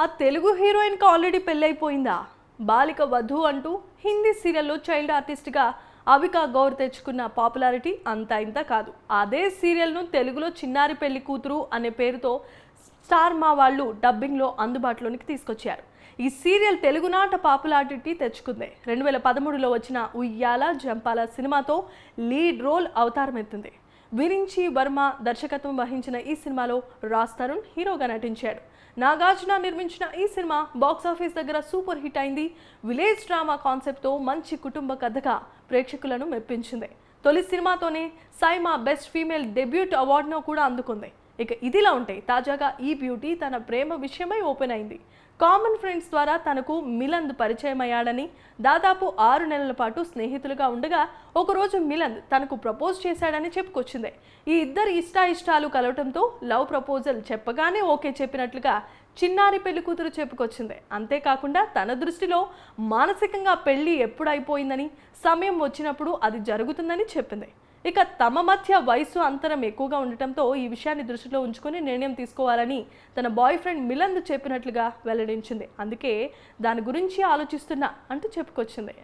ఆ తెలుగు హీరోయిన్కి ఆల్రెడీ పెళ్ళైపోయిందా? బాలిక వధు అంటూ హిందీ సీరియల్లో చైల్డ్ ఆర్టిస్ట్గా అవికా గౌర్ తెచ్చుకున్న పాపులారిటీ అంతా ఇంత కాదు. అదే సీరియల్ను తెలుగులో చిన్నారి పెళ్లి కూతురు అనే పేరుతో స్టార్ మా వాళ్ళు డబ్బింగ్లో అందుబాటులోనికి తీసుకొచ్చారు. ఈ సీరియల్ తెలుగునాట పాపులారిటీ తెచ్చుకుంది. 2013లో వచ్చిన ఉయ్యాల జంపాల సినిమాతో లీడ్ రోల్ అవతారమెత్తింది. విరించి వర్మ దర్శకత్వం వహించిన ఈ సినిమాలో రాజ్ తరుణ్ హీరోగా నటించాడు. నాగార్జున నిర్మించిన ఈ సినిమా బాక్సాఫీస్ దగ్గర సూపర్ హిట్ అయింది. విలేజ్ డ్రామా కాన్సెప్ట్తో మంచి కుటుంబ కథగా ప్రేక్షకులను మెప్పించింది. తొలి సినిమాతోనే సైమా బెస్ట్ ఫీమేల్ డెబ్యూట్ అవార్డును కూడా అందుకుంది. ఇక ఇదిలా ఉంటే తాజాగా ఈ బ్యూటీ తన ప్రేమ విషయమై ఓపెన్ అయింది. కామన్ ఫ్రెండ్స్ ద్వారా తనకు మిలంద్ పరిచయం అయ్యాడని, దాదాపు 6 నెలల పాటు స్నేహితులుగా ఉండగా ఒకరోజు మిలంద్ తనకు ప్రపోజ్ చేశాడని చెప్పుకొచ్చింది. ఈ ఇద్దరి ఇష్టాయిష్టాలు కలవటంతో లవ్ ప్రపోజల్ చెప్పగానే ఓకే చెప్పినట్లుగా చిన్నారి పెళ్లి కూతురు చెప్పుకొచ్చింది. అంతేకాకుండా తన దృష్టిలో మానసికంగా పెళ్లి ఎప్పుడైపోయిందని, సమయం వచ్చినప్పుడు అది జరుగుతుందని చెప్పింది. ఇక తమ మధ్య వయసు అంతరం ఎక్కువగా ఉండటంతో ఈ విషయాన్ని దృష్టిలో ఉంచుకొని నిర్ణయం తీసుకోవాలని తన బాయ్ ఫ్రెండ్ మిలంద్ చెప్పినట్లుగా వెల్లడించింది. అందుకే దాని గురించి ఆలోచిస్తున్నా అంటూ చెప్పుకొచ్చింది.